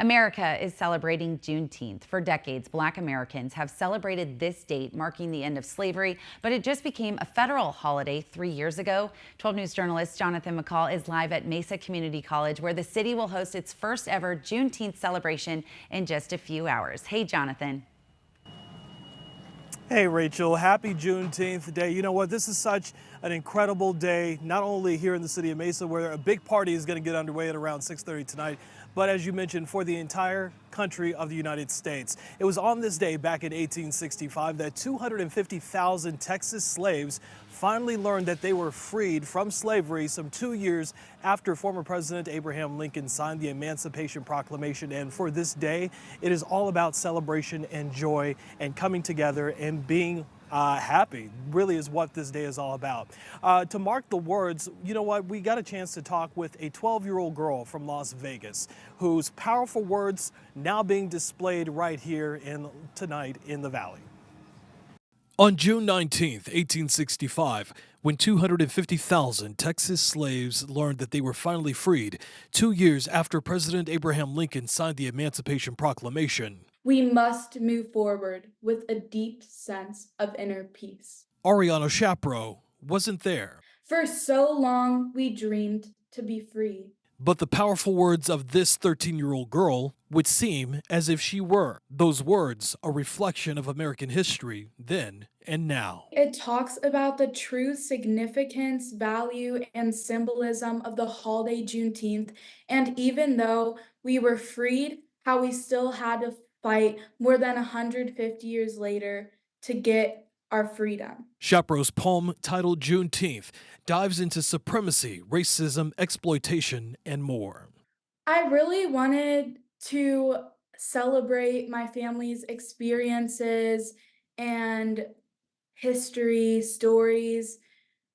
America is celebrating Juneteenth. For decades, Black Americans have celebrated this date, marking the end of slavery, but it just became a federal holiday 3 years ago. 12 News journalist Jonathan McCall is live at Mesa Community College, where the city will host its first ever Juneteenth celebration in just a few hours. Hey, Jonathan. Hey, Rachel, happy Juneteenth Day. You know what? This is such an incredible day, not only here in the city of Mesa, where a big party is going to get underway at around 6:30 tonight, but as you mentioned, for the entire country of the United States. It was on this day back in 1865 that 250,000 Texas slaves finally learned that they were freed from slavery some 2 years after former President Abraham Lincoln signed the Emancipation Proclamation. And for this day, it is all about celebration and joy and coming together and being happy, really is what this day is all about. To mark the words, you know what, we got a chance to talk with a 12-year-old girl from Las Vegas whose powerful words now being displayed right here tonight in the Valley. On June 19th, 1865, when 250,000 Texas slaves learned that they were finally freed, 2 years after President Abraham Lincoln signed the Emancipation Proclamation, we must move forward with a deep sense of inner peace. Ariana Shapro wasn't there. For so long, we dreamed to be free. But the powerful words of this 13-year-old girl would seem as if she were. Those words, a reflection of American history then and now. It talks about the true significance, value, and symbolism of the holiday Juneteenth, and even though we were freed, how we still had to fight more than 150 years later to get our freedom. Shapro's poem, titled Juneteenth, dives into supremacy, racism, exploitation, and more. I really wanted to celebrate my family's experiences and history, stories,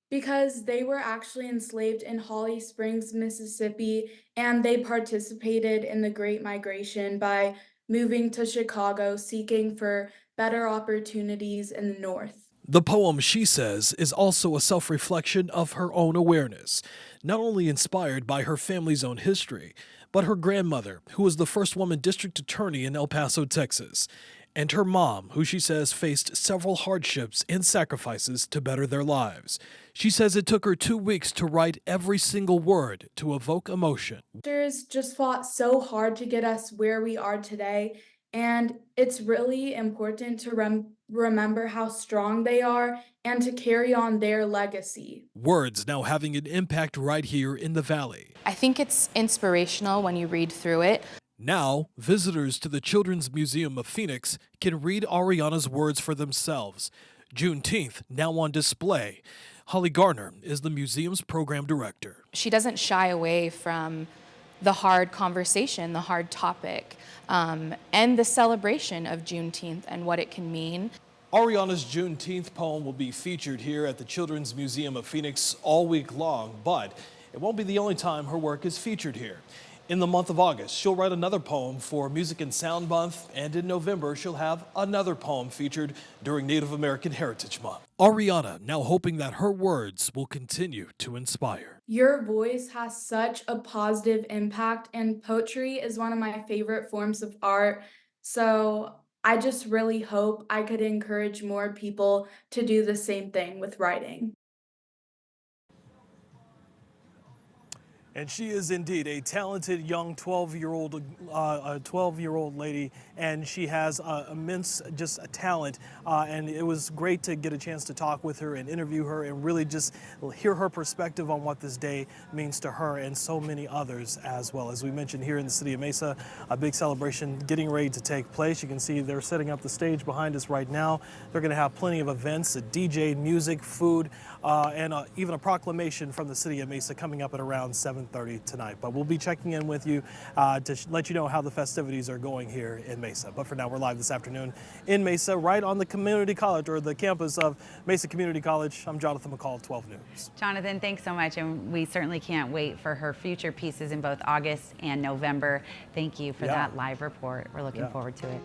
because they were actually enslaved in Holly Springs, Mississippi, and they participated in the Great Migration by moving to Chicago, seeking for better opportunities in the North. The poem, she says, is also a self-reflection of her own awareness, not only inspired by her family's own history, but her grandmother, who was the first woman district attorney in El Paso, Texas, and her mom, who she says faced several hardships and sacrifices to better their lives. She says it took her 2 weeks to write every single word to evoke emotion. Sisters just fought so hard to get us where we are today, and it's really important to remember how strong they are and to carry on their legacy. Words now having an impact right here in the Valley. I think it's inspirational when you read through it. Now, visitors to the Children's Museum of Phoenix can read Ariana's words for themselves. Juneteenth now on display. Holly Garner is the museum's program director. She doesn't shy away from the hard conversation, the hard topic, and the celebration of Juneteenth and what it can mean. Ariana's Juneteenth poem will be featured here at the Children's Museum of Phoenix all week long, but it won't be the only time her work is featured here. In the month of August, she'll write another poem for Music and Sound Month, and in November, she'll have another poem featured during Native American Heritage Month. Ariana now hoping that her words will continue to inspire. Your voice has such a positive impact, and poetry is one of my favorite forms of art. So I just really hope I could encourage more people to do the same thing with writing. And she is indeed a talented young 12-year-old lady, and she has immense just a talent. And it was great to get a chance to talk with her and interview her and really just hear her perspective on what this day means to her and so many others as well. As we mentioned, here in the city of Mesa, a big celebration getting ready to take place. You can see they're setting up the stage behind us right now. They're going to have plenty of events, a DJ, music, food, and even a proclamation from the city of Mesa coming up at around 7:30 tonight. But we'll be checking in with you to let you know how the festivities are going here in Mesa. But for now, we're live this afternoon in Mesa, right on the community college, or the campus of Mesa Community College. I'm Jonathan McCall, 12 News. Jonathan, thanks so much, and we certainly can't wait for her future pieces in both August and November. Thank you for that live report. We're looking forward to it.